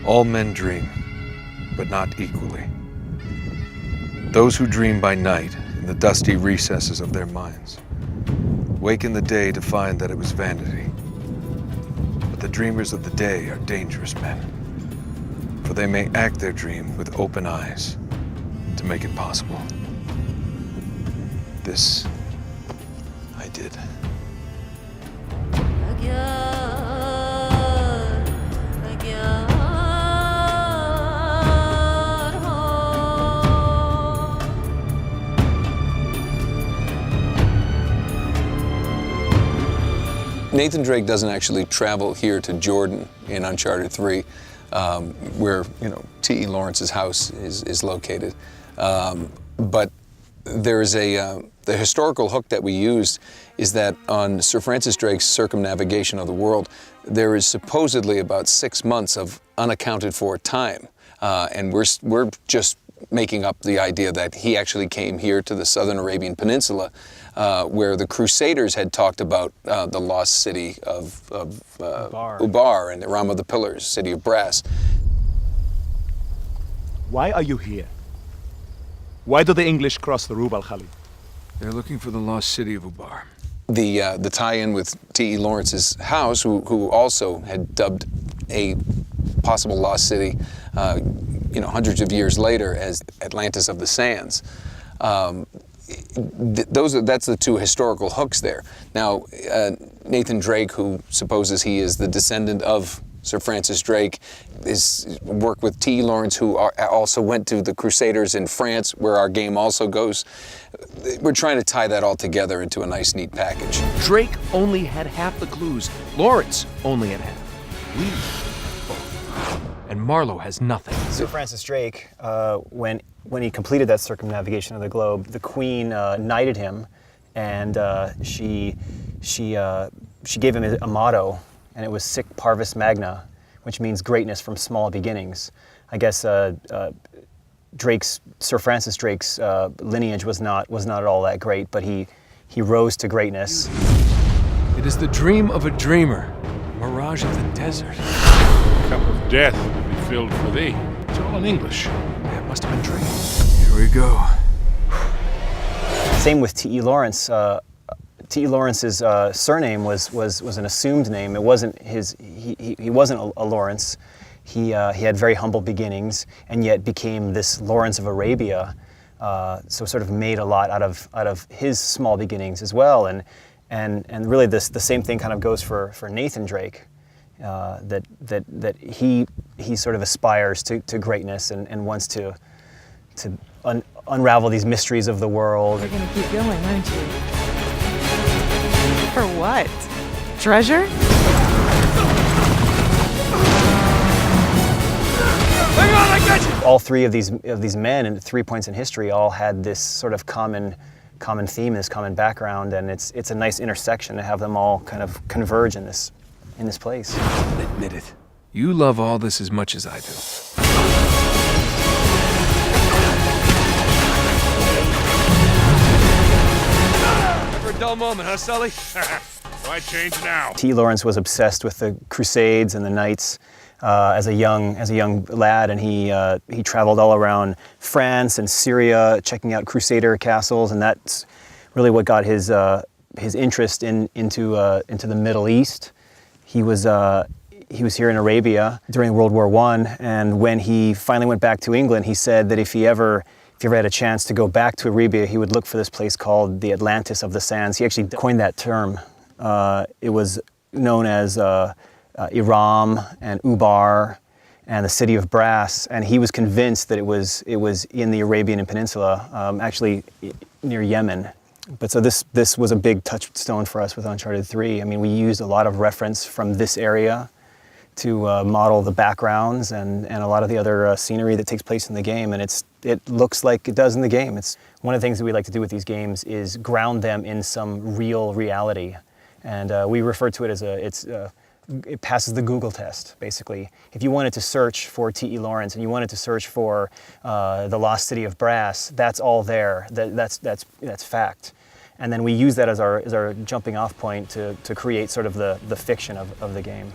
All men dream, but not equally. Those who dream by night in the dusty recesses of their minds wake in the day to find that it was vanity. But the dreamers of the day are dangerous men, for they may act their dream with open eyes to make it possible. This I did. Nathan Drake doesn't actually travel here to Jordan in Uncharted 3, where T.E. Lawrence's house is located. But there is the historical hook that we used is that on Sir Francis Drake's circumnavigation of the world, there is supposedly about 6 months of unaccounted for time, and we're just making up the idea that he actually came here to the southern Arabian Peninsula, where the Crusaders had talked about the lost city of Ubar and the Ram of the Pillars, city of brass. Why are you here? Why do the English cross the Rub al-Khali? They're looking for the lost city of Ubar. The tie-in with T.E. Lawrence's house, who also had dubbed a possible lost city, hundreds of years later as Atlantis of the Sands. That's the two historical hooks there. Now, Nathan Drake, who supposes he is the descendant of Sir Francis Drake, is worked with T.E. Lawrence, who also went to the Crusaders in France, where our game also goes. We're trying to tie that all together into a nice, neat package. Drake only had half the clues. Lawrence only had half. We and Marlowe has nothing. Sir Francis Drake, when he completed that circumnavigation of the globe, the Queen knighted him, and she gave him a motto, and it was Sic Parvis Magna, which means greatness from small beginnings. I guess Sir Francis Drake's lineage was not at all that great, but he rose to greatness. It is the dream of a dreamer, a mirage of the desert. Cup of death will be filled for thee. It's all in English. It must have been dream. Here we go. Same with T.E. Lawrence. T.E. Lawrence's surname was an assumed name. It wasn't his. He wasn't a Lawrence. He had very humble beginnings, and yet became this Lawrence of Arabia. So sort of made a lot out of his small beginnings as well. And really the same thing kind of goes for Nathan Drake. That he sort of aspires to greatness and wants to unravel these mysteries of the world. You're gonna keep going, aren't you? For what? Treasure? Hang on, I got you! All three of these men at 3 points in history all had this sort of common theme, this common background, and it's a nice intersection to have them all kind of converge in this place. Admit it. You love all this as much as I do. Never a dull moment, huh, Sully? Why change now? T. Lawrence was obsessed with the Crusades and the Knights as a young lad, and he traveled all around France and Syria, checking out Crusader castles, and that's really what got his interest into the Middle East. He was here in Arabia during World War I, and when he finally went back to England, he said that if he ever had a chance to go back to Arabia, he would look for this place called the Atlantis of the Sands. He actually coined that term. It was known as Iram and Ubar and the city of brass, and he was convinced that it was in the Arabian Peninsula, actually near Yemen. But so this was a big touchstone for us with Uncharted 3. I mean, we used a lot of reference from this area to model the backgrounds and a lot of the other scenery that takes place in the game, and it looks like it does in the game. It's one of the things that we like to do with these games is ground them in some real reality, and we refer to it as it passes the Google test, basically. If you wanted to search for T.E. Lawrence and you wanted to search for the lost city of brass, that's all there. That's fact. And then we use that as our jumping off point to create sort of the fiction of the game.